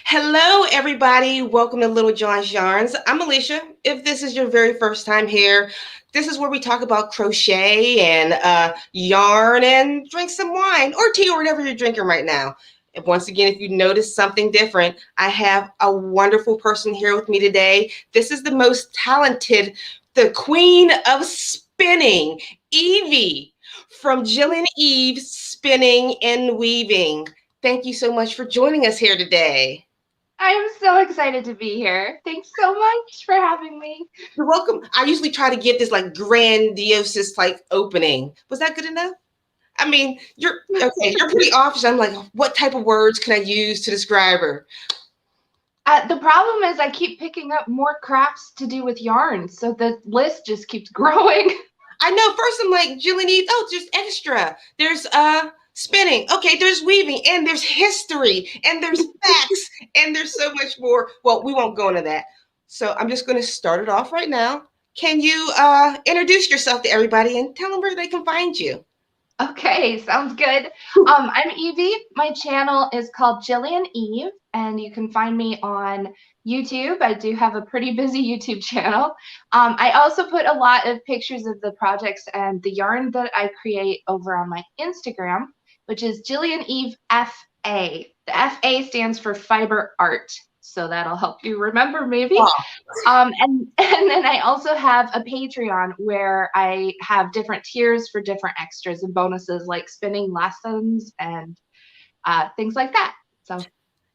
Hello, everybody. Welcome to Littlejohn's Yarns. I'm Alysha. If this is your very first time here, this is where we talk about crochet and yarn and drink some wine or tea or whatever you're drinking right now. And once again, if you notice something different, I have a wonderful person here with me today. This is the most talented, the queen of spinning, Evie from JillianEve Spinning and Weaving. Thank you so much for joining us here today. I'm so excited to be here. Thanks so much for having me. You're welcome. I usually try to get this like grandiose like opening. Was that good enough? I mean, you're okay. You're pretty obvious. I'm like, what type of words can I use to describe her? The problem is I keep picking up more crafts to do with yarn, so the list just keeps growing. I know. First, I'm like, JillianEve. Oh, there's extra. There's spinning. Okay, there's weaving, and there's history, and there's facts, and there's so much more. Well, we won't go into that. So I'm just going to start it off right now. Can you introduce yourself to everybody and tell them where they can find you? Okay, sounds good. I'm Evie. My channel is called JillianEve, and you can find me on YouTube. I do have a pretty busy YouTube channel. I also put a lot of pictures of the projects and the yarn that I create over on my Instagram, which is JillianEve FA. The FA stands for Fiber Art, so that'll help you remember maybe. Wow. And then I also have a Patreon where I have different tiers for different extras and bonuses like spinning lessons and things like that. So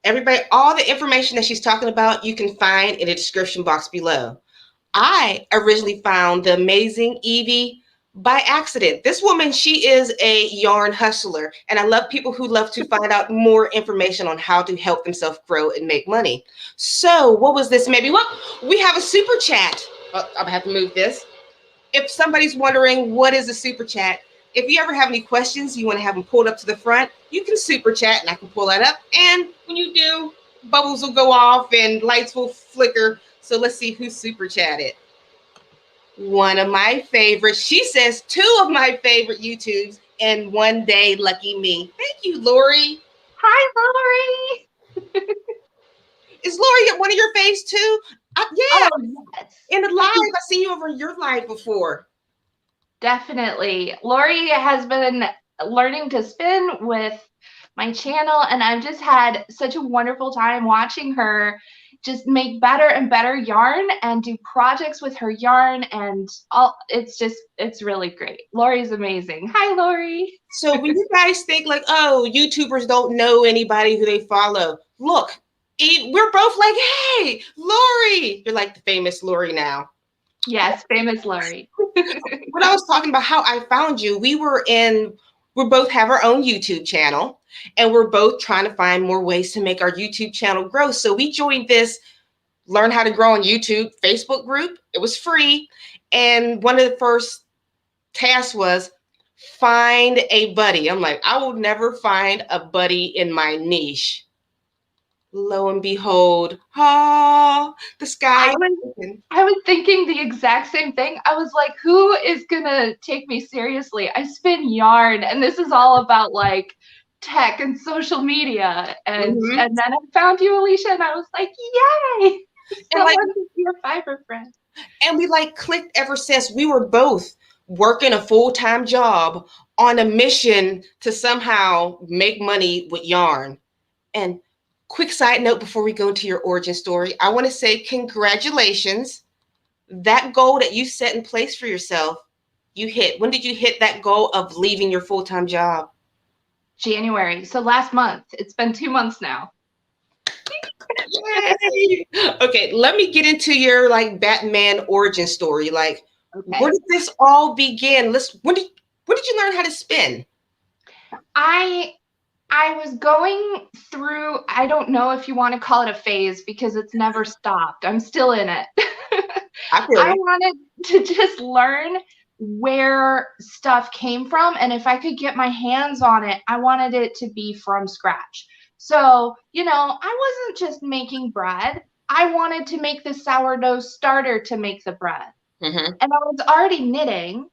Everybody, all the information that she's talking about, you can find in the description box below. I originally found the amazing Evie by accident. This woman, she is a yarn hustler, and I love people who love to find out more information on how to help themselves grow and make money. So, what was this? Maybe, well, we have a super chat. Oh, I'm gonna have to move this. If somebody's wondering what is a super chat, if you ever have any questions, you want to have them pulled up to the front, you can super chat and I can pull that up. And when you do, bubbles will go off and lights will flicker. So let's see who super chatted. One of my favorites. She says two of my favorite YouTubes and one day lucky me. Thank you, Lori. hi, Lori. Is Lori one of your faves too? Yeah. Oh yes, In the live, I've seen you over your live before. definitely. Lori has been learning to spin with my channel, and I've just had such a wonderful time watching her just make better and better yarn and do projects with her yarn, and all it's really great. Lori's amazing. Hi, Lori. So when you guys think like, oh, YouTubers don't know anybody who they follow, look, we're both like, hey, Lori. You're like the famous Lori now. Yes, famous Lori. When I was talking about how I found you, we both have our own YouTube channel, and we're both trying to find more ways to make our YouTube channel grow. So we joined this Learn How to Grow on YouTube Facebook group. It was free. And one of the first tasks was find a buddy. I'm like, I will never find a buddy in my niche. Lo and behold, the sky. I was thinking the exact same thing. I was like, who is gonna take me seriously? I spin yarn, and this is all about like tech and social media. And then I found you, Alysha, and I was like, yay! Someone to be a fiber friend. And we like clicked ever since. We were both working a full-time job on a mission to somehow make money with yarn. And quick side note before we go into your origin story, I want to say congratulations. That goal that you set in place for yourself, you hit. When did you hit that goal of leaving your full-time job? January. So last month. It's been 2 months now. Yay! Okay, let me get into your like Batman origin story. Like, where did this all begin? When did you learn how to spin? I was going through, I don't know if you want to call it a phase because it's never stopped. I'm still in it. I wanted to just learn where stuff came from, and if I could get my hands on it, I wanted it to be from scratch. So, I wasn't just making bread. I wanted to make the sourdough starter to make the bread. And I was already knitting,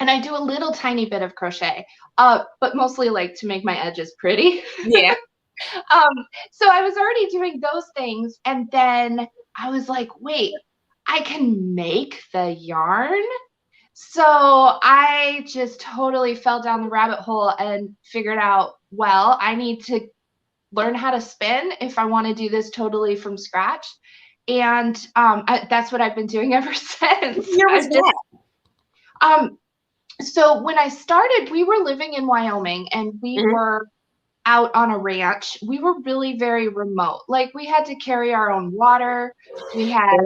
and I do a little tiny bit of crochet, but mostly like to make my edges pretty. Yeah. So I was already doing those things, and then I was like, wait, I can make the yarn. So I just totally fell down the rabbit hole and figured out, well, I need to learn how to spin if I want to do this totally from scratch. And that's what I've been doing ever since. What year was that? So when I started, we were living in Wyoming, and we were out on a ranch. We were really very remote. Like, we had to carry our own water. We had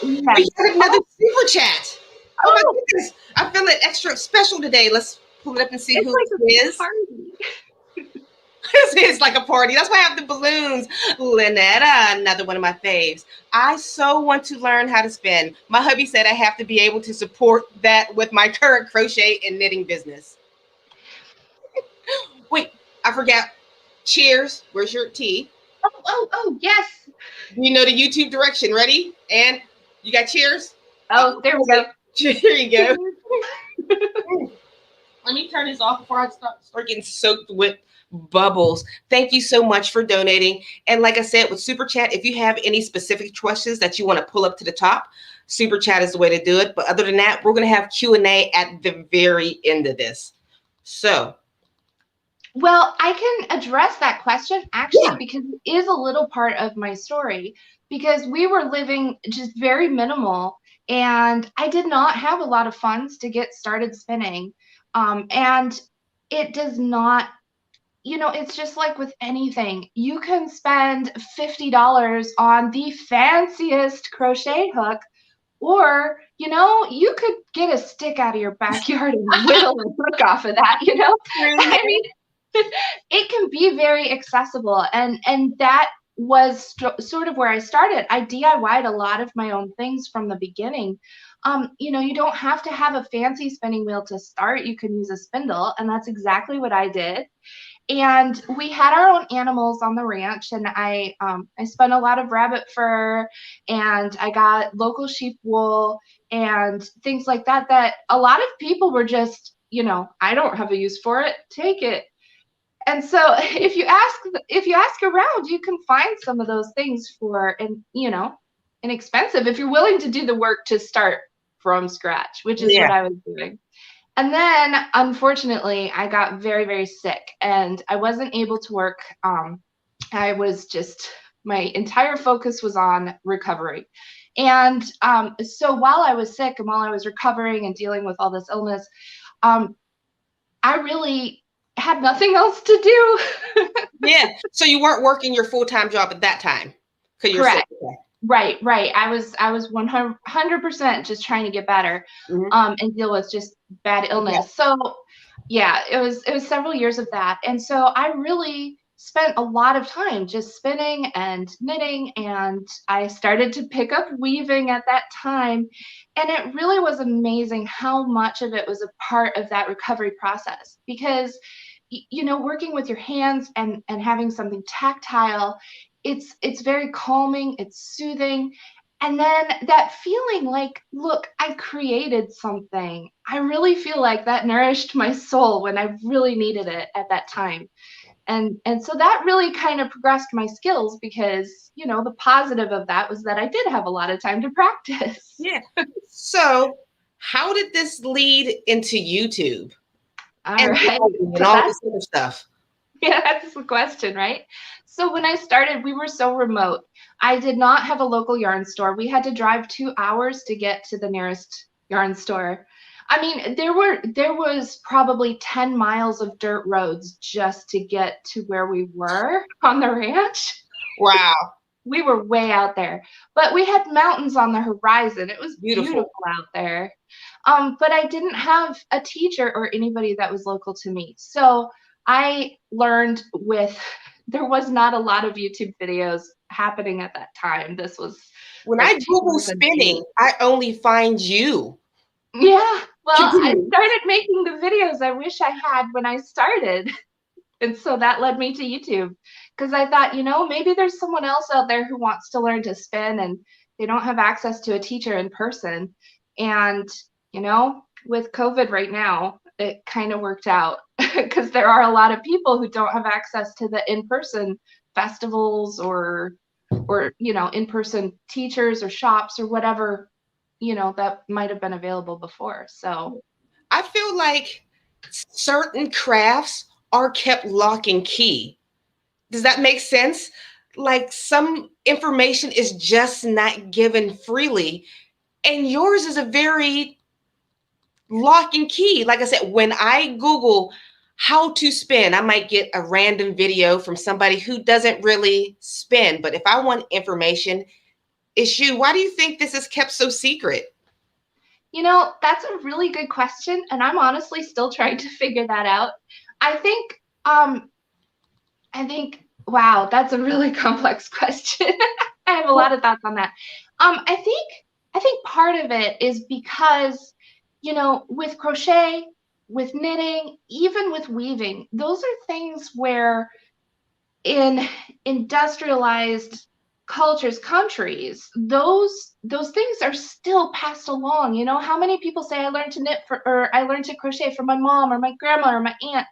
another super chat. Oh my goodness. I feel it extra special today. Let's pull it up and see who it is. It's like a party. That's why I have the balloons. Lynetta, another one of my faves. I so want to learn how to spin. My hubby said I have to be able to support that with my current crochet and knitting business. Wait, I forgot. Cheers. Where's your tea? Oh, yes. You know the YouTube direction. Ready? And you got cheers? Oh, there we go. There you go. Let me turn this off before I start getting soaked with bubbles. Thank you so much for donating. And like I said, with Super Chat, if you have any specific questions that you want to pull up to the top, Super Chat is the way to do it. But other than that, we're going to have Q&A at the very end of this. So. Well, I can address that question actually, because it is a little part of my story, because we were living just very minimal, and I did not have a lot of funds to get started spinning. And it does not, it's just like with anything. You can spend $50 on the fanciest crochet hook, or, you could get a stick out of your backyard and whittle a hook off of that, I mean, it can be very accessible, and that was sort of where I started. I DIY'd a lot of my own things from the beginning. You don't have to have a fancy spinning wheel to start. You can use a spindle, and that's exactly what I did. And we had our own animals on the ranch, and I spun a lot of rabbit fur, and I got local sheep wool and things like that, that a lot of people were just, I don't have a use for it, take it. And so if you ask around, you can find some of those things for, inexpensive, if you're willing to do the work to start from scratch, which is what I was doing. And then, unfortunately, I got very, very sick, and I wasn't able to work. I was just, my entire focus was on recovery. And so while I was sick and while I was recovering and dealing with all this illness, I really had nothing else to do. Yeah. So you weren't working your full-time job at that time? Correct. Right. I was 100% just trying to get better, and deal with just bad illness. Yeah. So yeah, it was several years of that. And so I really spent a lot of time just spinning and knitting, and I started to pick up weaving at that time. And it really was amazing how much of it was a part of that recovery process, because working with your hands and having something tactile, it's very calming, it's soothing. And then that feeling like, look, I created something. I really feel like that nourished my soul when I really needed it at that time. And so that really kind of progressed my skills, because, the positive of that was that I did have a lot of time to practice. Yeah. So how did this lead into YouTube? And all this other stuff. Yeah, that's the question, right? So when I started, we were so remote. I did not have a local yarn store. We had to drive 2 hours to get to the nearest yarn store. I mean, there was probably 10 miles of dirt roads just to get to where we were on the ranch. Wow. We were way out there, but we had mountains on the horizon. It was beautiful out there. But I didn't have a teacher or anybody that was local to me. So I learned there was not a lot of YouTube videos happening at that time. This was when I Google spinning, I only find you. Yeah. Well, I started making the videos I wish I had when I started. And so that led me to YouTube, because I thought, maybe there's someone else out there who wants to learn to spin and they don't have access to a teacher in person. And, with COVID right now, it kind of worked out because there are a lot of people who don't have access to the in-person festivals or in-person teachers or shops or whatever, that might have been available before. So I feel like certain crafts are kept lock and key. Does that make sense? Like some information is just not given freely, and yours is a very lock and key. Like I said, when I Google how to spin, I might get a random video from somebody who doesn't really spin. But if I want information, it's you. Why do you think this is kept so secret? That's a really good question, and I'm honestly still trying to figure that out. I think, wow, that's a really complex question. I have a lot of thoughts on that. I think part of it is because, with crochet, with knitting, even with weaving, those are things where in industrialized cultures, countries, those things are still passed along. How many people say I learned to knit or I learned to crochet from my mom or my grandma or my aunt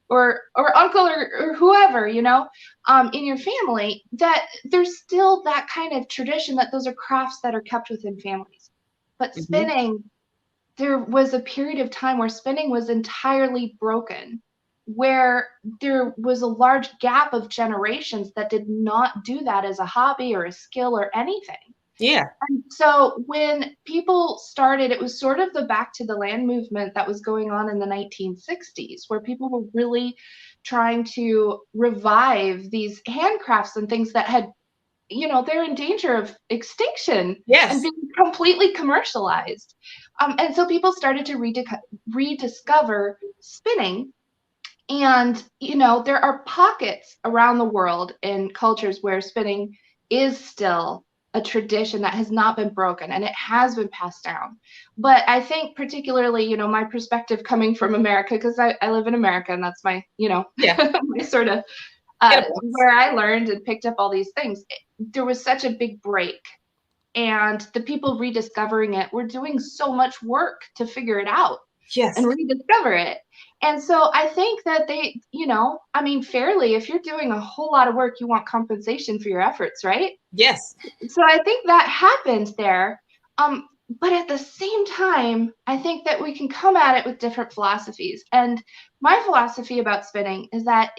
or uncle or whoever, in your family, that there's still that kind of tradition that those are crafts that are kept within families. But spinning, there was a period of time where spinning was entirely broken, where there was a large gap of generations that did not do that as a hobby or a skill or anything. Yeah. And so when people started, it was sort of the back to the land movement that was going on in the 1960s, where people were really trying to revive these handcrafts and things that had, they're in danger of extinction and being completely commercialized. And so people started to rediscover spinning. And, there are pockets around the world in cultures where spinning is still a tradition that has not been broken and it has been passed down. But I think particularly, my perspective coming from America, because I live in America and that's my, my sort of where I learned and picked up all these things. There was such a big break. And the people rediscovering it were doing so much work to figure it out and rediscover it. And so I think that they, fairly, if you're doing a whole lot of work, you want compensation for your efforts, right? Yes. So I think that happened there. But at the same time, I think that we can come at it with different philosophies. And my philosophy about spinning is that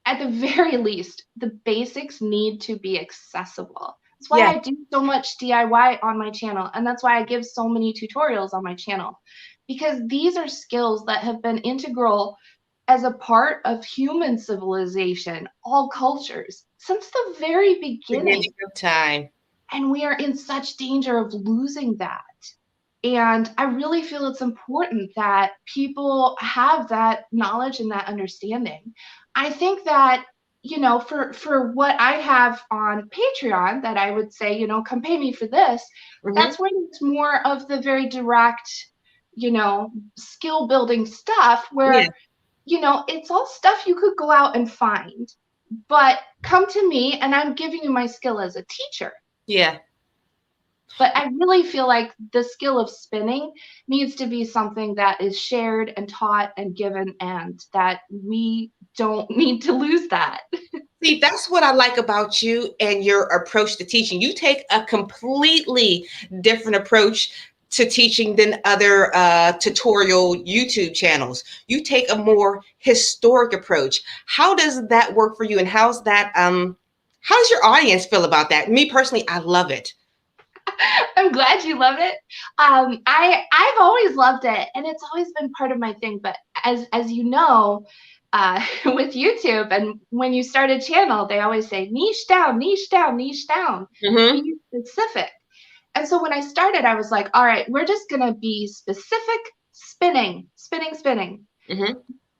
at the very least, the basics need to be accessible. That's why I do so much DIY on my channel. And that's why I give so many tutorials on my channel. Because these are skills that have been integral as a part of human civilization, all cultures, since the very beginning of time. And we are in such danger of losing that. And I really feel it's important that people have that knowledge and that understanding. I think that, for what I have on Patreon, that I would say, come pay me for this, that's when it's more of the very direct, skill building stuff where, it's all stuff you could go out and find. But come to me and I'm giving you my skill as a teacher. Yeah. But I really feel like the skill of spinning needs to be something that is shared and taught and given, and that we don't need to lose that. See, that's what I like about you and your approach to teaching. You take a completely different approach to teaching than other tutorial YouTube channels. You take a more historic approach. How does that work for you? And how does your audience feel about that? Me personally, I love it. I'm glad you love it. I've always loved it, and it's always been part of my thing. But as you know, with YouTube, and when you start a channel, they always say niche down, niche down, niche down. Be specific. And so when I started, I was like, all right, we're just gonna be specific, spinning.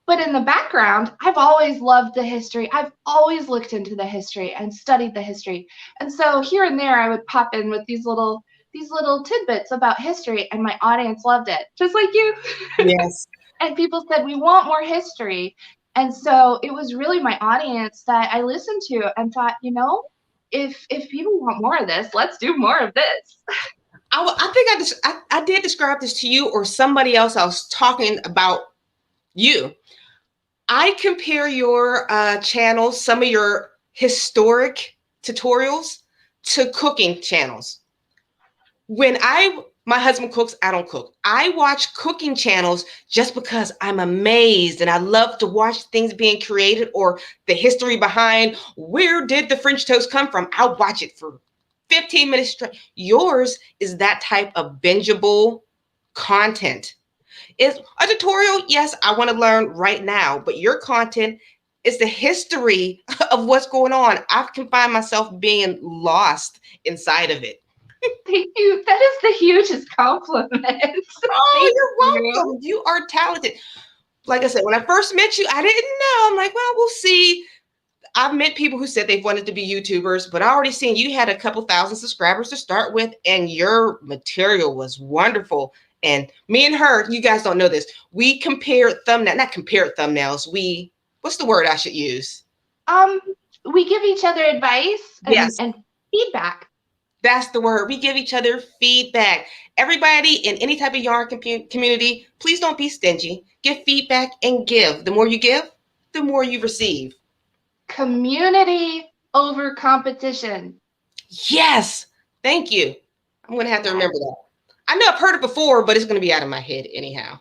But in the background, I've always loved the history. I've always looked into the history and studied the history. And so here and there, I would pop in with these little tidbits about history, and my audience loved it, just like you. Yes. And people said, we want more history. And so it was really my audience that I listened to and thought, if people want more of this, let's do more of this. I think I did describe this to you or somebody else. I was talking about you. I compare your channels, some of your historic tutorials, to cooking channels. When my husband cooks, I don't cook. I watch cooking channels just because I'm amazed and I love to watch things being created or the history behind where did the French toast come from. I'll watch it for 15 minutes straight. Yours is that type of bingeable content. Is a tutorial, yes, I want to learn right now, but your content is the history of what's going on. I can find myself being lost inside of it. Thank you. That is the hugest compliment. Oh, you're welcome. You are talented. Like I said, when I first met you, I didn't know. I'm like, well, we'll see. I've met people who said they've wanted to be YouTubers, but I already seen you had a couple thousand subscribers to start with, and your material was wonderful. And me and her, you guys don't know this, we compared not compared thumbnails. What's the word I should use? We give each other advice and feedback. That's the word. We give each other feedback. Everybody in any type of yarn community, please don't be stingy. Give feedback and give. The more you give, the more you receive. Community over competition. Yes. Thank you. I'm going to have to remember that. I know I've heard it before, but it's going to be out of my head anyhow.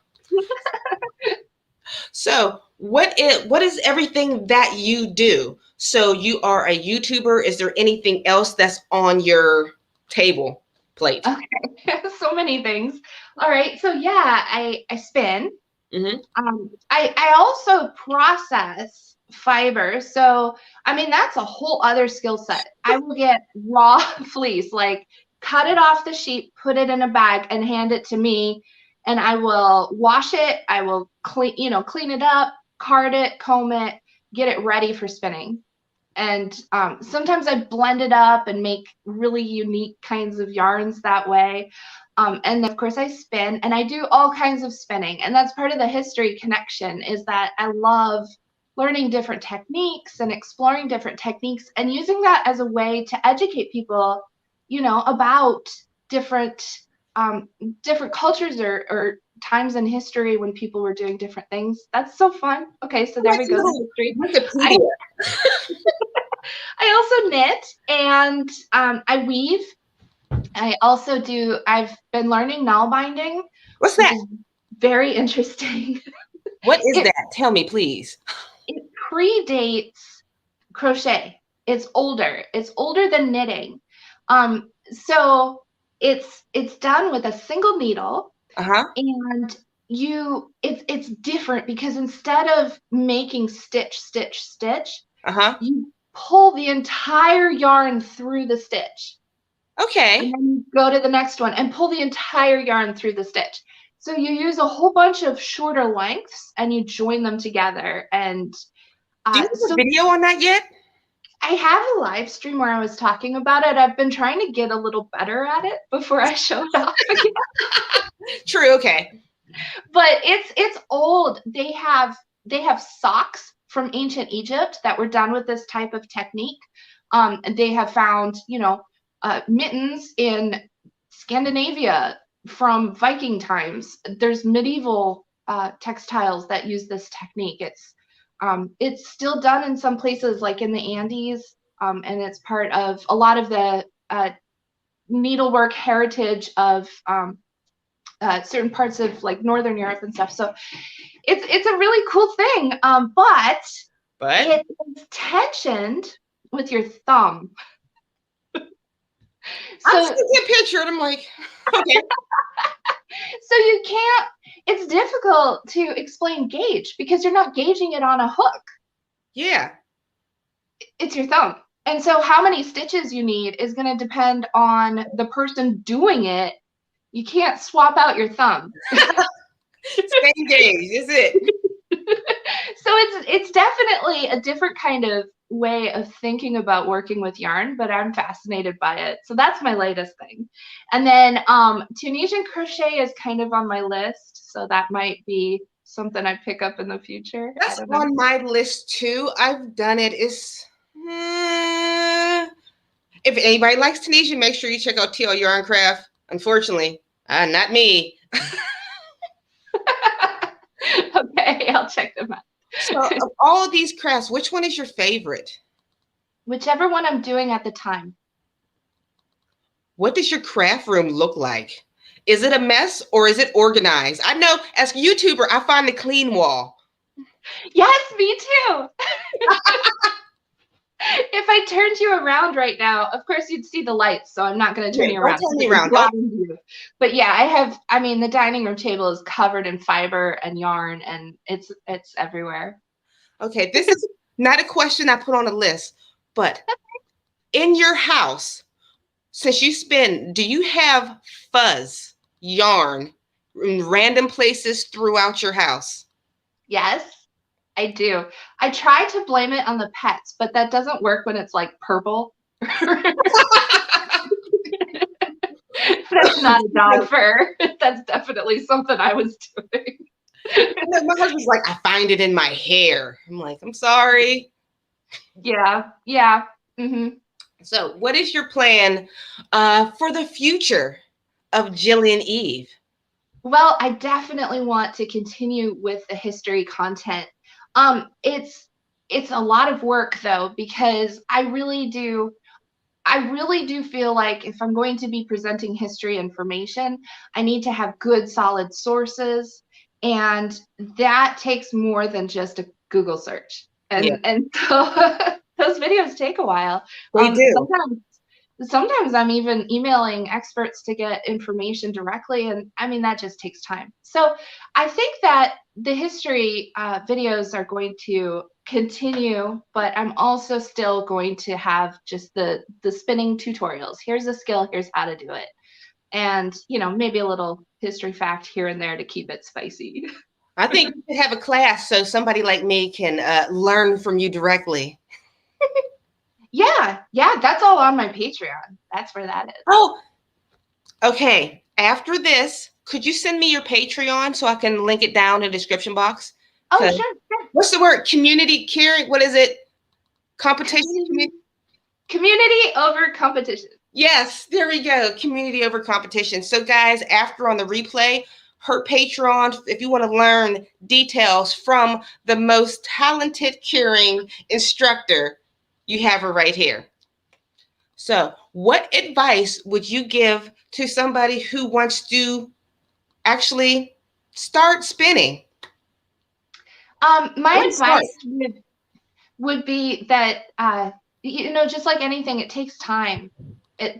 So what is everything that you do? So you are a YouTuber. Is there anything else that's on your table plate? Okay. So many things. All right. So yeah, I spin. Mm-hmm. I also process fiber. So I mean that's a whole other skill set. I will get raw fleece, like cut it off the sheet, put it in a bag, and hand it to me. And I will wash it. I will clean it up, card it, comb it, get it ready for spinning. And sometimes I blend it up and make really unique kinds of yarns that way. And then, of course, I spin, and I do all kinds of spinning. And that's part of the history connection, is that I love learning different techniques and exploring different techniques and using that as a way to educate people, about different cultures or times in history when people were doing different things. That's so fun. Okay, so there we go. I also knit, and I weave. I've been learning nail binding. What's that? Very interesting. What is that? Tell me, please. It predates crochet. It's older. It's older than knitting. So it's done with a single needle. And it's different because instead of making stitch, stitch, stitch, you pull the entire yarn through the stitch. Okay. And then you go to the next one and pull the entire yarn through the stitch. So you use a whole bunch of shorter lengths and you join them together. And do you have a video on that yet? I have a live stream where I was talking about it. I've been trying to get a little better at it before I showed off again. True. Okay. But it's old. They have socks from ancient Egypt that were done with this type of technique. They have found, mittens in Scandinavia from Viking times. There's medieval textiles that use this technique. It's still done in some places, like in the Andes, and it's part of a lot of the needlework heritage of certain parts of like Northern Europe and stuff. So it's a really cool thing, but it's tensioned with your thumb. So, I'm seeing a picture and I'm like, okay. So you can't, it's difficult to explain gauge because you're not gauging it on a hook. Yeah. It's your thumb. And so how many stitches you need is going to depend on the person doing it. You can't swap out your thumb. Same gauge, is it? So it's definitely a different kind of way of thinking about working with yarn, but I'm fascinated by it. So that's my latest thing. And then Tunisian crochet is kind of on my list, so that might be something I pick up in the future. That's on my list too. I've done it. If anybody likes Tunisian, make sure you check out TL Yarn Craft. Unfortunately, not me. Okay, I'll check them out. So of all of these crafts, which one is your favorite? Whichever one I'm doing at the time. What does your craft room look like? Is it a mess or is it organized? I know as a YouTuber, I find the clean wall. Yes, me too. If I turned you around right now, of course you'd see the lights, so I'm not going to turn you around. Don't turn me around. But yeah, I mean, the dining room table is covered in fiber and yarn, and it's everywhere. Okay, this is not a question I put on a list, but in your house, since you spin, do you have fuzz, yarn, in random places throughout your house? Yes, I do. I try to blame it on the pets, but that doesn't work when it's like purple. That's not a dog fur. That's definitely something I was doing. My husband's like, I find it in my hair. I'm like, I'm sorry. Yeah. Mm-hmm. So, what is your plan for the future of JillianEve? Well, I definitely want to continue with the history content. It's a lot of work though, because I really do feel like if I'm going to be presenting history information, I need to have good solid sources, and that takes more than just a Google search. And so those videos take a while. They do. Sometimes I'm even emailing experts to get information directly, and I mean that just takes time. So I think that the history videos are going to continue, but I'm also still going to have just the spinning tutorials. Here's a skill, here's how to do it, and maybe a little history fact here and there to keep it spicy. I think you should have a class so somebody like me can learn from you directly. Yeah, that's all on my Patreon. That's where that is. Oh, okay. After this, could you send me your Patreon so I can link it down in the description box? Oh, sure. What's the word? Community caring? What is it? Competition? Community over competition. Yes, there we go. Community over competition. So, guys, after on the replay, her Patreon, if you want to learn details from the most talented curing instructor, you have her right here. So, what advice would you give to somebody who wants to actually start spinning? My advice would be that just like anything, it takes time.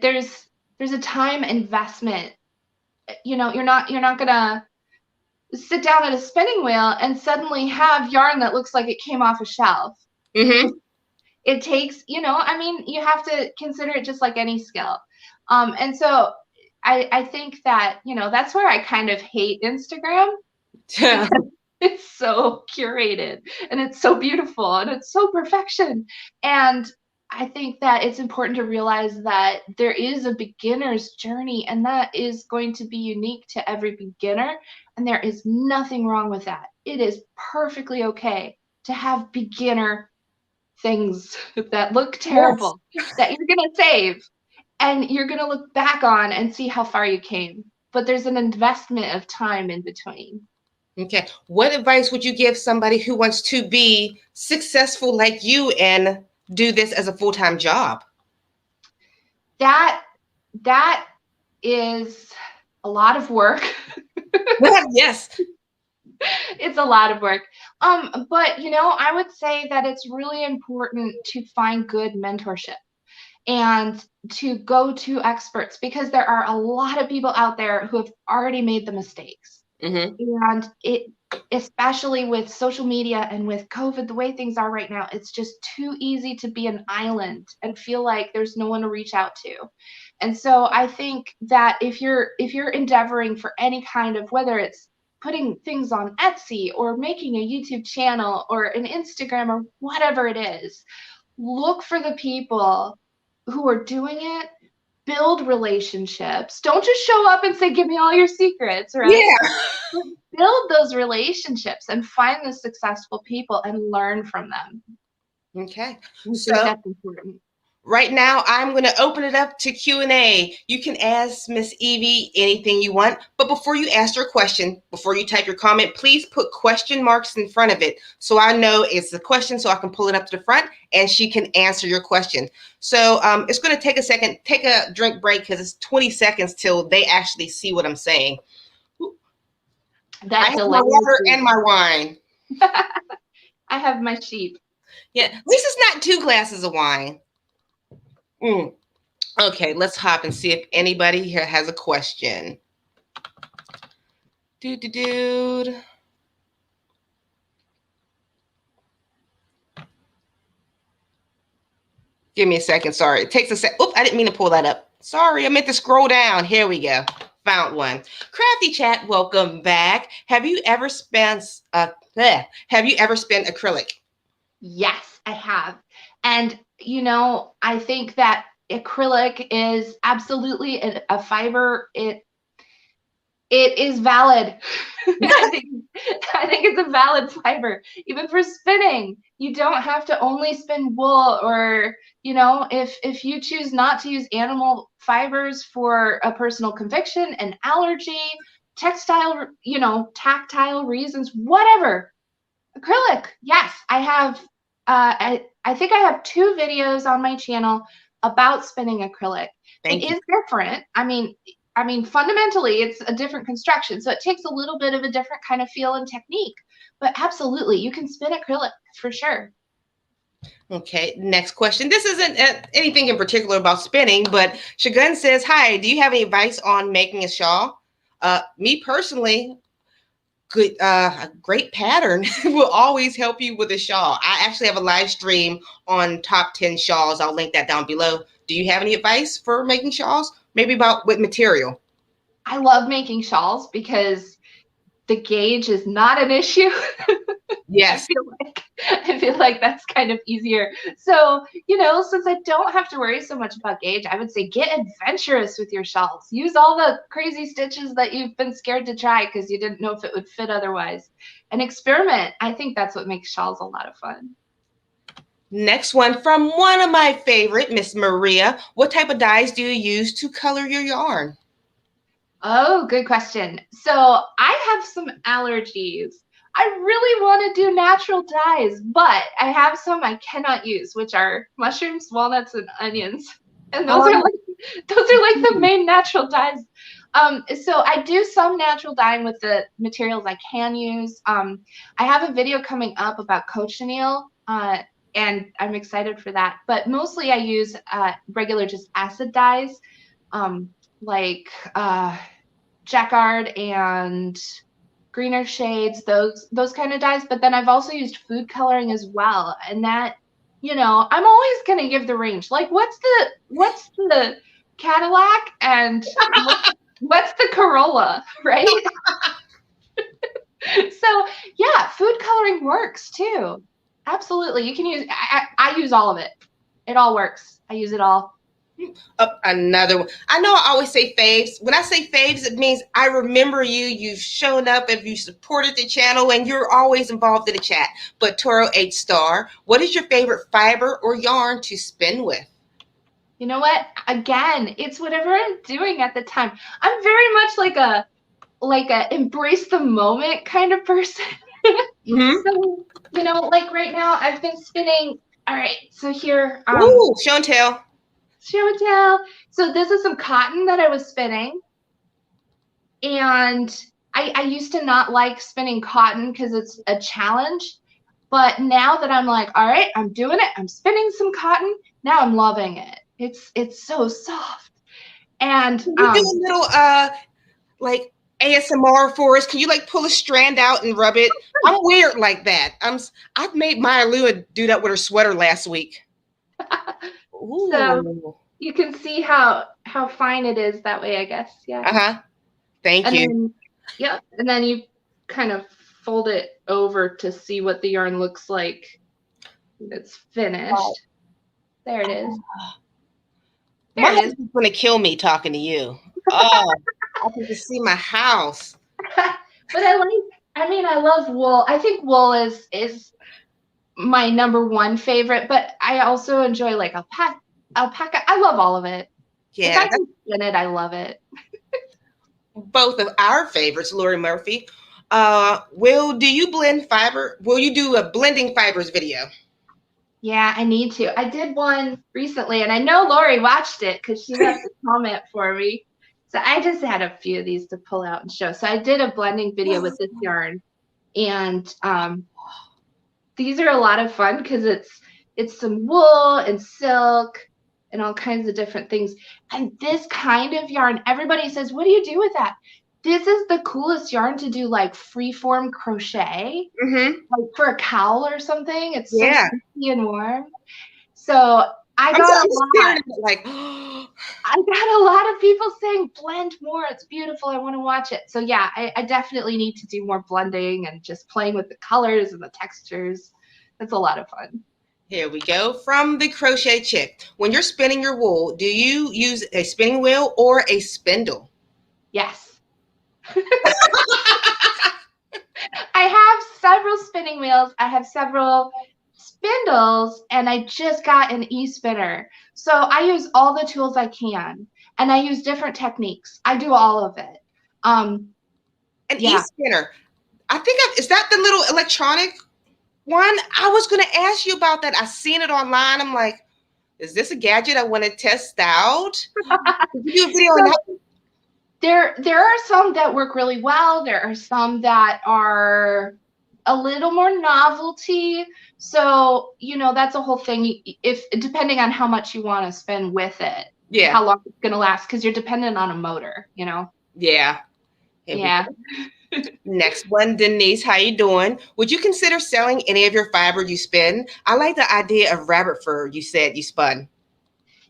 There's a time investment. You're not gonna sit down at a spinning wheel and suddenly have yarn that looks like it came off a shelf. Mm-hmm. It takes, you have to consider it just like any skill. And so I think that, that's where I kind of hate Instagram. It's so curated and it's so beautiful and it's so perfection. And I think that it's important to realize that there is a beginner's journey, and that is going to be unique to every beginner. And there is nothing wrong with that. It is perfectly okay to have beginner things that look terrible, that you're going to save and you're going to look back on and see how far you came. But there's an investment of time in between. Okay. What advice would you give somebody who wants to be successful like you and do this as a full-time job? That is a lot of work. Yes. It's a lot of work. But I would say that it's really important to find good mentorship and to go to experts, because there are a lot of people out there who have already made the mistakes. Mm-hmm. And it, especially with social media and with COVID, the way things are right now, it's just too easy to be an island and feel like there's no one to reach out to. And so I think that if you're endeavoring for any kind of, whether it's putting things on Etsy or making a YouTube channel or an Instagram or whatever it is, look for the people who are doing it. Build relationships. Don't just show up and say, give me all your secrets, right? Yeah. Build those relationships and find the successful people and learn from them. Okay. So that's important. Right now, I'm going to open it up to Q&A. You can ask Miss Evie anything you want, but before you ask your question, before you type your comment, please put question marks in front of it so I know it's a question, so I can pull it up to the front and she can answer your question. So it's going to take a second. Take a drink break because it's 20 seconds till they actually see what I'm saying. I have my water and my wine. I have my sheep. Yeah, this is not 2 glasses of wine. Okay, let's hop and see if anybody here has a question. Dude. Give me a second. Sorry, it takes a sec. Oops, I didn't mean to pull that up. Sorry, I meant to scroll down. Here we go. Found one. Crafty Chat, welcome back. Have you ever spent acrylic? Yes, I have. And I think that acrylic is absolutely a fiber. It is valid. I think it's a valid fiber, even for spinning. You don't have to only spin wool, or if you choose not to use animal fibers for a personal conviction, an allergy, textile, tactile reasons, whatever. Acrylic, yes, I have. I think I have 2 videos on my channel about spinning acrylic. It is different. I mean, fundamentally, it's a different construction, so it takes a little bit of a different kind of feel and technique. But absolutely, you can spin acrylic for sure. Okay, next question. This isn't anything in particular about spinning, but Shagun says, "Hi, do you have any advice on making a shawl?" Me personally, a great pattern will always help you with a shawl. I actually have a live stream on top 10 shawls. I'll link that down below. Do you have any advice for making shawls? Maybe about what material? I love making shawls because the gauge is not an issue. Yes. I feel like that's kind of easier. So, since I don't have to worry so much about gauge, I would say get adventurous with your shawls. Use all the crazy stitches that you've been scared to try because you didn't know if it would fit otherwise. And experiment. I think that's what makes shawls a lot of fun. Next one from one of my favorite, Miss Maria. What type of dyes do you use to color your yarn? Oh, good question. So I have some allergies. I really want to do natural dyes, but I have some I cannot use, which are mushrooms, walnuts, and onions. And those are like the main natural dyes. So I do some natural dyeing with the materials I can use. I have a video coming up about cochineal, and I'm excited for that. But mostly I use regular just acid dyes, like jacquard and greener shades, those kind of dyes. But then I've also used food coloring as well, and that, I'm always gonna give the range. Like, what's the Cadillac and what's the Corolla, right? So yeah, food coloring works too. Absolutely, you can use. I use all of it. It all works. I use it all. Another one. I know I always say faves. When I say faves, it means I remember you. You've shown up, if you supported the channel, and you're always involved in the chat. But Toro 8 Star, what is your favorite fiber or yarn to spin with? You know what? Again, it's whatever I'm doing at the time. I'm very much like a embrace the moment kind of person. So, like right now, I've been spinning. All right, so here. Ooh, show and tell. Show and tell. So this is some cotton that I was spinning. And I used to not like spinning cotton because it's a challenge. But now that I'm like, all right, I'm doing it. I'm spinning some cotton. Now I'm loving it. It's so soft. And you do a little like ASMR for us. Can you like pull a strand out and rub it? I'm weird like that. I've made Maya Lua do that with her sweater last week. Ooh. So you can see how fine it is that way, I guess. Yeah. Thank you. Then, yeah, and then you kind of fold it over to see what the yarn looks like when it's finished. Oh. There it is. My husband's gonna kill me talking to you. Oh, I can just see my house. But I love wool. I think wool is my #1 favorite, but I also enjoy like alpaca. I love all of it. Yeah, if I can spin it, I love it. Both of our favorites, Lori Murphy. Do you blend fiber? Will you do a blending fibers video? Yeah, I need to. I did one recently, and I know Lori watched it because she left a comment for me. So I just had a few of these to pull out and show. So I did a blending video with this yarn, and these are a lot of fun because it's some wool and silk and all kinds of different things. And this kind of yarn, everybody says, what do you do with that? This is the coolest yarn to do like freeform crochet, like for a cowl or something. It's so sticky and warm. So I got a lot of people saying blend more. It's beautiful. I want to watch it. So yeah, I definitely need to do more blending and just playing with the colors and the textures. It's a lot of fun. Here we go. From the Crochet Chick. When you're spinning your wool, do you use a spinning wheel or a spindle? Yes. I have several spinning wheels. I have several spindles, and I just got an e-spinner. So I use all the tools I can, and I use different techniques. I do all of it. An e-spinner. I think is that the little electronic one? I was going to ask you about that. I seen it online. I'm like, is this a gadget I want to test out? Did you do a video on that? There are some that work really well. There are some that are a little more novelty. So, that's a whole thing. If depending on how much you want to spend with it, how long it's going to last, because you're dependent on a motor, Yeah. Yeah. Next one, Denise, how you doing? Would you consider selling any of your fiber you spin? I like the idea of rabbit fur you said you spun.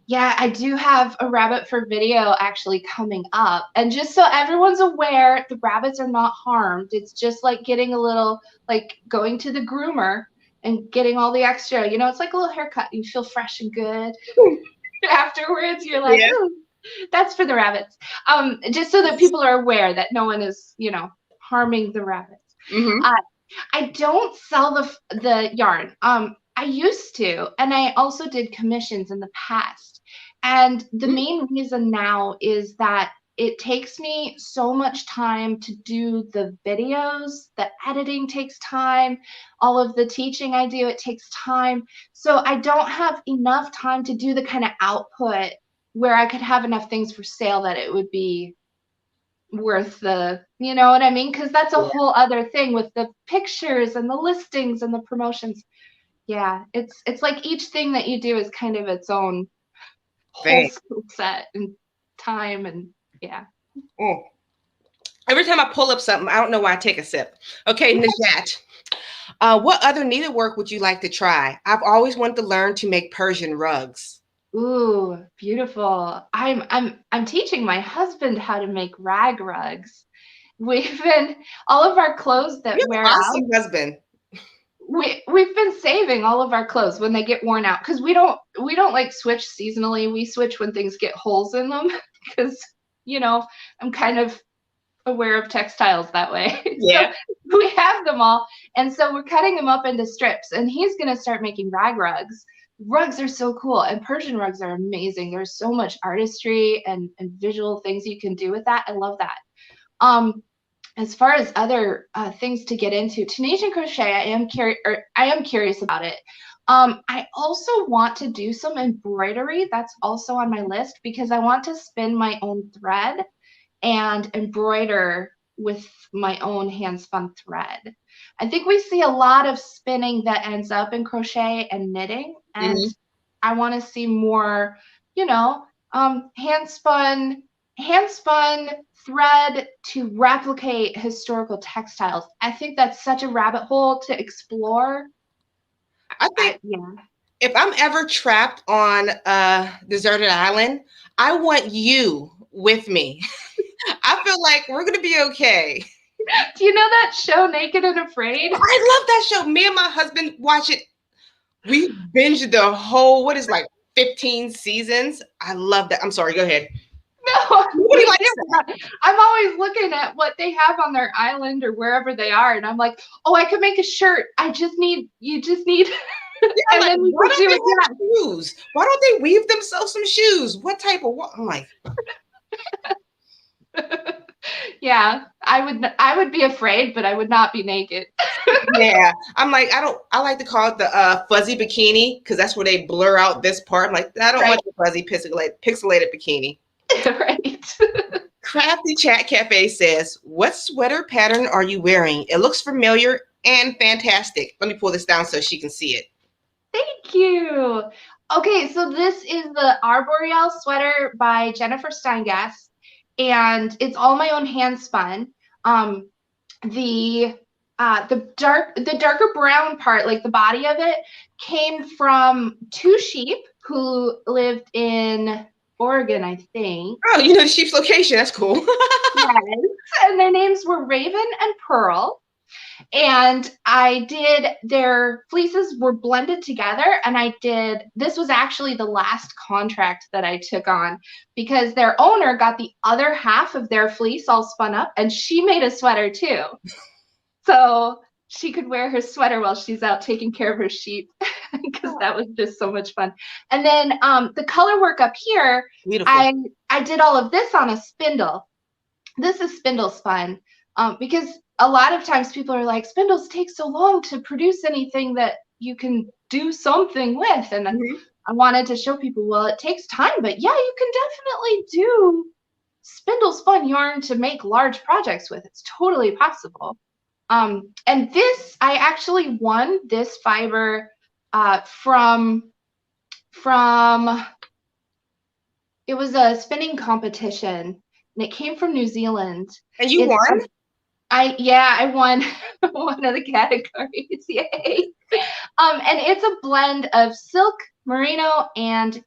Yeah, I do have a rabbit fur video actually coming up. And just so everyone's aware, the rabbits are not harmed. It's just like getting a little, like going to the groomer and getting all the extra, it's like a little haircut. You feel fresh and good. Afterwards, you're like, ooh, that's for the rabbits. Just so that people are aware that no one is, harming the rabbits. I don't sell the yarn. I used to, and I also did commissions in the past. And the main reason now is that it takes me so much time to do the videos. The editing takes time. All of the teaching I do, it takes time. So I don't have enough time to do the kind of output where I could have enough things for sale that it would be worth the, you know what I mean? Because that's a whole other thing with the pictures and the listings and the promotions. Yeah, it's like each thing that you do is kind of its own whole skill set and time, and Every time I pull up something, I don't know why I take a sip. Okay, Najat, what other needlework would you like to try? I've always wanted to learn to make Persian rugs. Ooh, beautiful. I'm teaching my husband how to make rag rugs. We've been all of our clothes that wear awesome out. Husband. We've been saving all of our clothes when they get worn out, because we don't like switch seasonally. We switch when things get holes in them, because I'm kind of aware of textiles that way. Yeah. So we have them all, and so we're cutting them up into strips, and he's gonna start making rag rugs. Rugs are so cool, and Persian rugs are amazing. There's so much artistry and visual things you can do with that. I love that. As far as other things to get into, Tunisian crochet, I am curious about it. I also want to do some embroidery. That's also on my list, because I want to spin my own thread and embroider with my own hand spun thread. I think we see a lot of spinning that ends up in crochet and knitting, and I want to see more, hand spun thread to replicate historical textiles. I think that's such a rabbit hole to explore. I think if I'm ever trapped on a deserted island, I want you with me. I feel like we're going to be okay. Do you know that show, Naked and Afraid? I love that show. Me and my husband watch it. We binged the whole, 15 seasons. I love that. I'm sorry, go ahead. No, I'm always looking at what they have on their island or wherever they are, and I'm like, oh, I could make a shirt. You just need I'm like, why don't they have shoes? Why don't they weave themselves some shoes? What type of what? I'm like, yeah, I would be afraid, but I would not be naked. yeah, I'm like, I like to call it the fuzzy bikini because that's where they blur out this part. I'm like, I don't want the fuzzy pixelated bikini. Right. Crafty Chat Cafe says, what sweater pattern are you wearing? It looks familiar and fantastic. Let me pull this down so she can see it. Thank you. Okay, so this is the Arboreal sweater by Jennifer Steingast, and it's all my own hand spun. The darker brown part, like the body of it, came from two sheep who lived in Oregon, I think. Oh, you know the sheep's location. That's cool. Yes, and their names were Raven and Pearl. And their fleeces were blended together, and this was actually the last contract that I took on because their owner got the other half of their fleece all spun up, and she made a sweater too. So she could wear her sweater while she's out taking care of her sheep because that was just so much fun. And then the color work up here, I did all of this on a spindle. This is spindle spun because a lot of times people are like, spindles take so long to produce anything that you can do something with. And I wanted to show people, well, it takes time, but yeah, you can definitely do spindle spun yarn to make large projects with. It's totally possible. And this, I actually won this fiber from it was a spinning competition, and it came from New Zealand. And you won? I won one of the categories. Yay! And it's a blend of silk, merino, and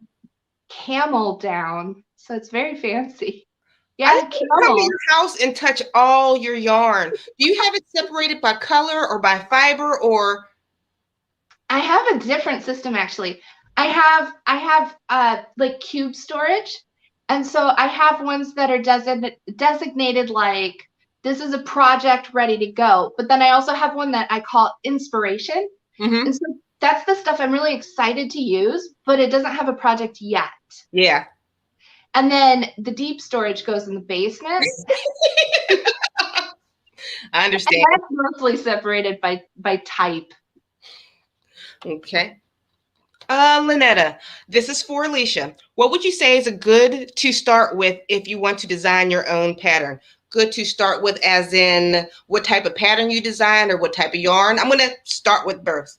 camel down. So it's very fancy. Yeah, I can come to your house and touch all your yarn. Do you have it separated by color or by fiber, or? I have a different system actually. I have like cube storage, and so I have ones that are designated like this is a project ready to go. But then I also have one that I call inspiration, and so that's the stuff I'm really excited to use, but it doesn't have a project yet. Yeah. And then the deep storage goes in the basement. I understand. And that's mostly separated by type. Okay. Lynetta, this is for Alysha. What would you say is a good to start with if you want to design your own pattern? Good to start with as in what type of pattern you design or what type of yarn? I'm going to start with both.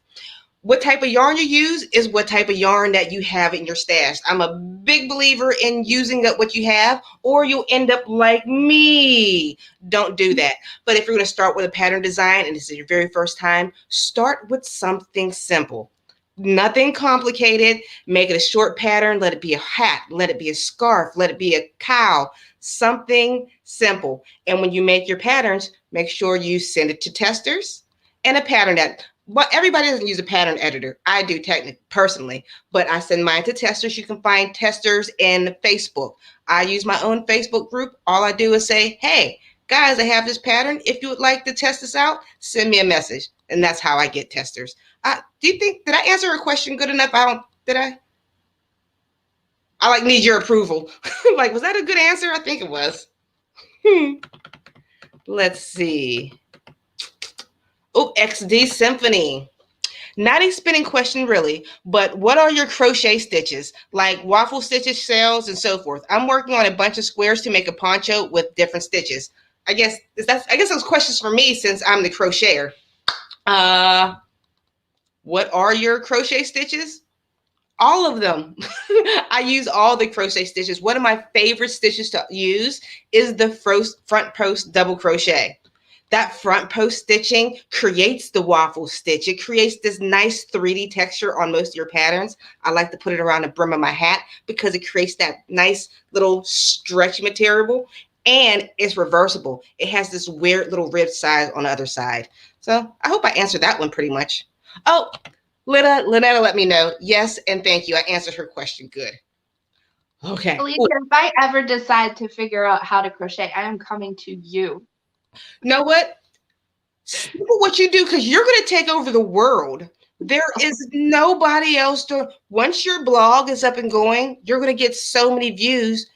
What type of yarn you use is what type of yarn that you have in your stash. I'm a big believer in using up what you have, or you'll end up like me. Don't do that. But if you're going to start with a pattern design and this is your very first time, start with something simple. Nothing complicated. Make it a short pattern. Let it be a hat. Let it be a scarf. Let it be a cowl. Something simple. And when you make your patterns, make sure you send it to testers and a pattern editor. But everybody doesn't use a pattern editor. I do technically, personally, but I send mine to testers. You can find testers in Facebook. I use my own Facebook group. All I do is say, hey, guys, I have this pattern. If you would like to test this out, send me a message. And that's how I get testers. Do you think, did I answer a question good enough? Did I? I like need your approval. Like, was that a good answer? I think it was. Let's see. Oh, XD Symphony. Not a spinning question really, but what are your crochet stitches? Like waffle stitches, shells, and so forth. I'm working on a bunch of squares to make a poncho with different stitches. I guess those questions for me since I'm the crocheter. What are your crochet stitches? All of them. I use all the crochet stitches. One of my favorite stitches to use is the front post double crochet. That front post stitching creates the waffle stitch. It creates this nice 3D texture on most of your patterns. I like to put it around the brim of my hat because it creates that nice little stretchy material, and it's reversible. It has this weird little rib size on the other side. So I hope I answered that one pretty much. Oh, Lynetta let me know. Yes, and thank you. I answered her question. Good. Okay. Alysha, if I ever decide to figure out how to crochet, I am coming to you. You know what? Simple what you do, because you're going to take over the world. There is nobody else doing. Once your blog is up and going, you're going to get so many views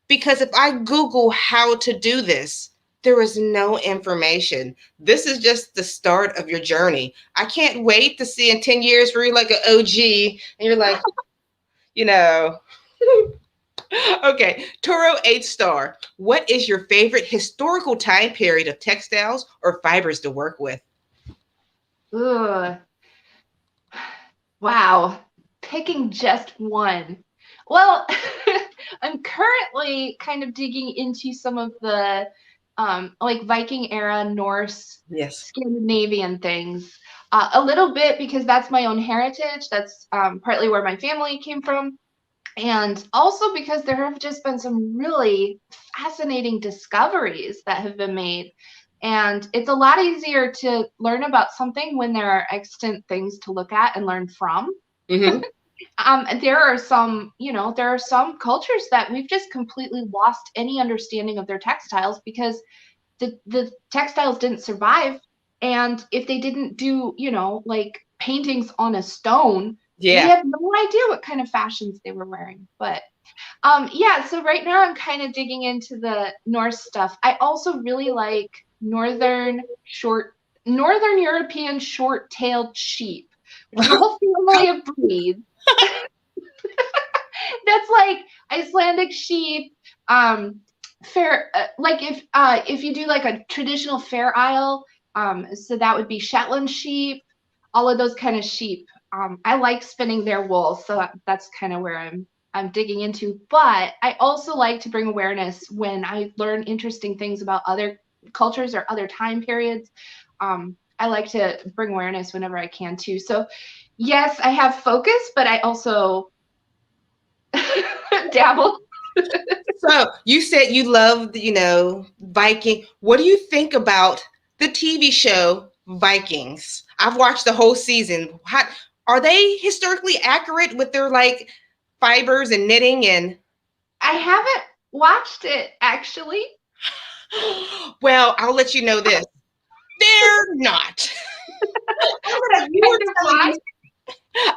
because if I Google how to do this, there is no information. This is just the start of your journey. I can't wait to see in 10 years where you're like an OG and you're like, you know. Okay, Toro 8 star. What is your favorite historical time period of textiles or fibers to work with? Ugh. Wow. Picking just one. Well, I'm currently kind of digging into some of the like Viking era Norse, Scandinavian things. A little bit because that's my own heritage. That's partly where my family came from. And also because there have just been some really fascinating discoveries that have been made. And it's a lot easier to learn about something when there are extant things to look at and learn from. Mm-hmm. There are some, there are some cultures that we've just completely lost any understanding of their textiles because the textiles didn't survive. And if they didn't do, like paintings on a stone, we have no idea what kind of fashions they were wearing. But so right now I'm kind of digging into the Norse stuff. I also really like Northern European short-tailed sheep, which is a whole family of breeds. That's like Icelandic sheep, fair, like if you do like a traditional Fair Isle, so that would be Shetland sheep, all of those kind of sheep. I like spinning their wool, so that's kind of where I'm digging into. But I also like to bring awareness when I learn interesting things about other cultures or other time periods. I like to bring awareness whenever I can too. So yes, I have focus, but I also dabble. So you said you loved, Viking. What do you think about the TV show Vikings? I've watched the whole season. Are they historically accurate with their like fibers and knitting? And I haven't watched it actually. Well, I'll let you know this. They're not.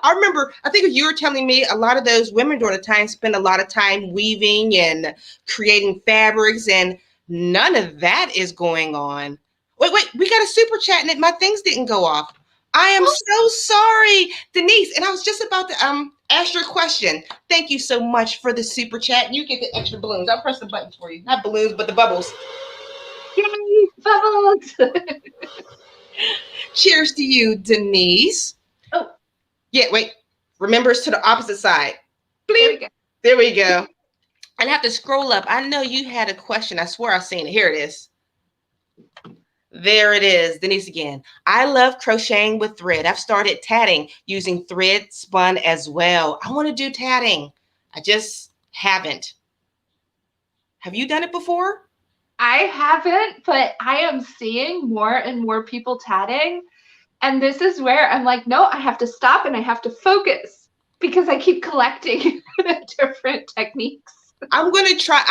I remember, I think you were telling me a lot of those women during the time spend a lot of time weaving and creating fabrics, and none of that is going on. Wait, we got a super chat and my things didn't go off. I am so sorry, Denise. And I was just about to ask your question. Thank you so much for the super chat. You get the extra balloons. I'll press the button for you. Not balloons, but the bubbles. Yay, bubbles! Cheers to you, Denise. Oh. Yeah, wait. Remember, it's to the opposite side. Bleep. There we go. And I have to scroll up. I know you had a question. I swear I've seen it. Here it is. There it is. Denise again. I love crocheting with thread. I've started tatting using thread spun as well. I want to do tatting. I just haven't. Have you done it before? I haven't, but I am seeing more and more people tatting. And this is where I'm like, no, I have to stop and I have to focus because I keep collecting different techniques. I'm going to try.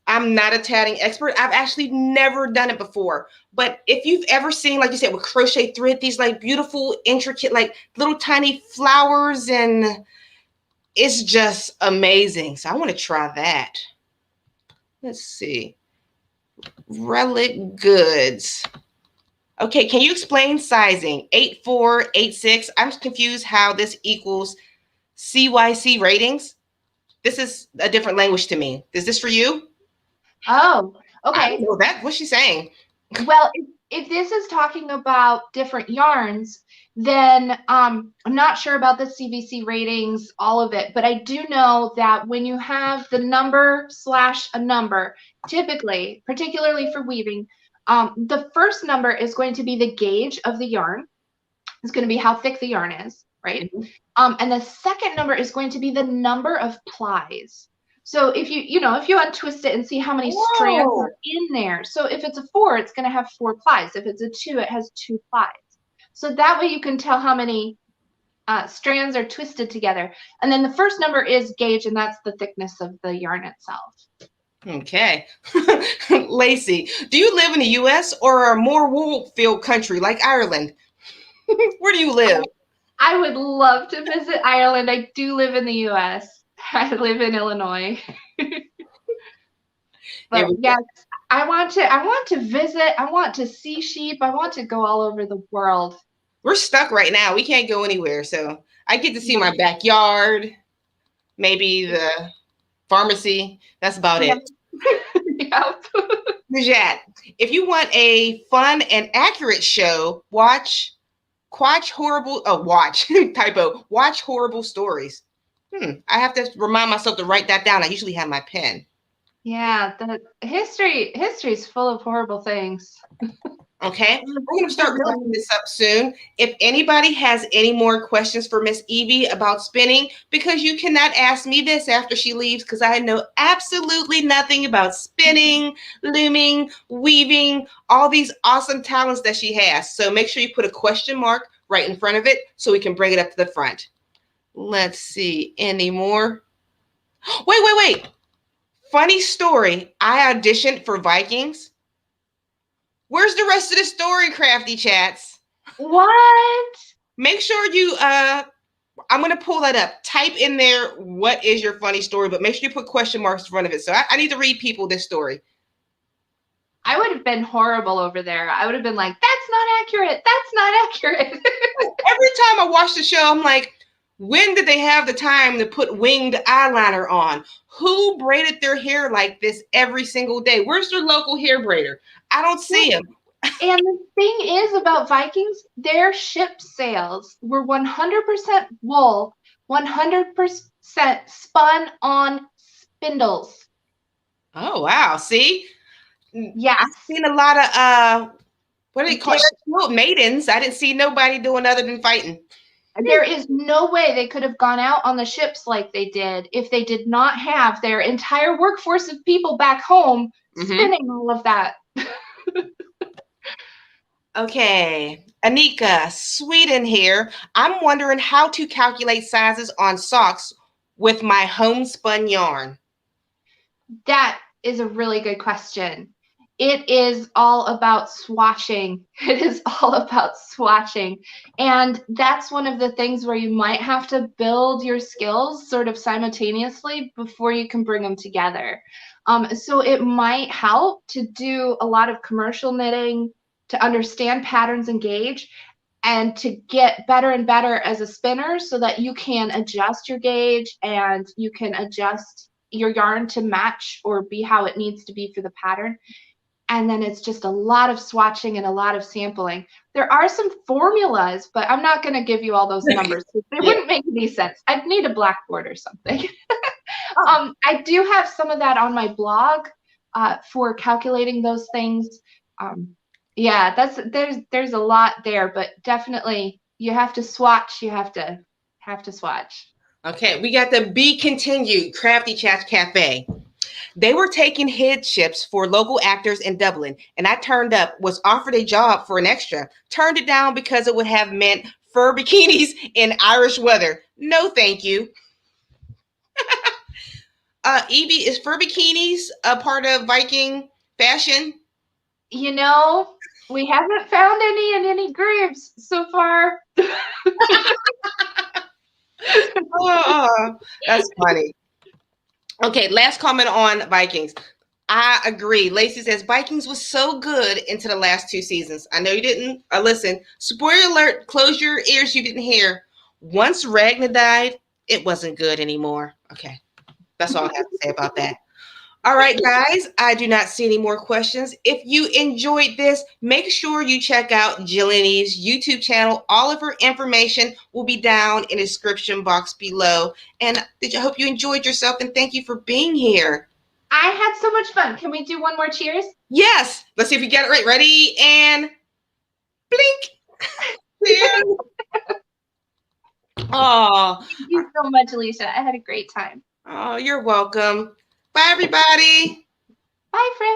I'm not a tatting expert. I've actually never done it before. But if you've ever seen, like you said, with crochet thread, these like beautiful, intricate, like little tiny flowers, and it's just amazing. So I want to try that. Let's see. Relic Goods. Okay, can you explain sizing? 8.4, 8.6. I'm confused how this equals CYC ratings. This is a different language to me. Is this for you? Oh, okay. I don't know that. What's she saying? Well, if this is talking about different yarns, then I'm not sure about the CVC ratings, all of it, but I do know that when you have the number / a number, typically, particularly for weaving, the first number is going to be the gauge of the yarn. It's going to be how thick the yarn is, right? Mm-hmm. And the second number is going to be the number of plies. So if you untwist it and see how many strands are in there. So if it's a 4, it's going to have 4 plies. If it's a 2, it has 2 plies. So that way you can tell how many strands are twisted together. And then the first number is gauge, and that's the thickness of the yarn itself. Okay. Lacey, do you live in the U.S. or a more wool-filled country like Ireland? Where do you live? I would love to visit Ireland. I do live in the U.S. I live in Illinois. But yes, I want to visit. I want to see sheep. I want to go all over the world. We're stuck right now. We can't go anywhere. So I get to see my backyard, maybe the pharmacy. That's about it. Yep. Najat, if you want a fun and accurate show, watch horrible stories. I have to remind myself to write that down. I usually have my pen. Yeah, the history is full of horrible things. Okay, we're going to start wrapping this up soon. If anybody has any more questions for Miss Evie about spinning, because you cannot ask me this after she leaves, because I know absolutely nothing about spinning, looming, weaving, all these awesome talents that she has. So make sure you put a question mark right in front of it so we can bring it up to the front. Let's see, any more? Wait. Funny story. I auditioned for Vikings. Where's the rest of the story, Crafty Chats? What? Make sure you, I'm going to pull that up. Type in there, what is your funny story? But make sure you put question marks in front of it. So I need to read people this story. I would have been horrible over there. I would have been like, that's not accurate. That's not accurate. Every time I watch the show, I'm like, when did they have the time to put winged eyeliner on? Who braided their hair like this every single day? Where's their local hair braider? I don't see him. And the thing is about Vikings, their ship sails were 100% wool, 100% spun on spindles. Oh, wow. See? Yeah. I've seen a lot of, what do they call it? Maidens. I didn't see nobody doing other than fighting. There is no way they could have gone out on the ships like they did if they did not have their entire workforce of people back home spinning all of that. Okay, Anika, Sweden here. I'm wondering how to calculate sizes on socks with my homespun yarn. That is a really good question. It is all about swatching. It is all about swatching. And that's one of the things where you might have to build your skills sort of simultaneously before you can bring them together. So it might help to do a lot of commercial knitting, to understand patterns and gauge, and to get better and better as a spinner so that you can adjust your gauge and you can adjust your yarn to match or be how it needs to be for the pattern. And then it's just a lot of swatching and a lot of sampling. There are some formulas, but I'm not going to give you all those numbers. They wouldn't make any sense. I'd need a blackboard or something. I do have some of that on my blog for calculating those things. Yeah, there's a lot there, but definitely you have to swatch. You have to swatch. Okay, we got the Be Continued Crafty Chats Cafe. They were taking headships for local actors in Dublin, and I turned up, was offered a job for an extra, turned it down because it would have meant fur bikinis in Irish weather. No, thank you. Evie, is fur bikinis a part of Viking fashion? You know, we haven't found any in any graves so far. Oh, that's funny. Okay, last comment on Vikings. I agree. Lacey says Vikings was so good into the last 2 seasons. I know you didn't listen. Spoiler alert, close your ears, you didn't hear. Once Ragnar died, it wasn't good anymore. Okay, that's all I have to say about that. All right, guys, I do not see any more questions. If you enjoyed this, make sure you check out JillianEve's YouTube channel. All of her information will be down in the description box below. And I hope you enjoyed yourself, and thank you for being here. I had so much fun. Can we do one more cheers? Yes. Let's see if we get it right. Ready? And blink. Oh, thank you so much, Alysha. I had a great time. Oh, you're welcome. Bye, everybody. Bye, friends.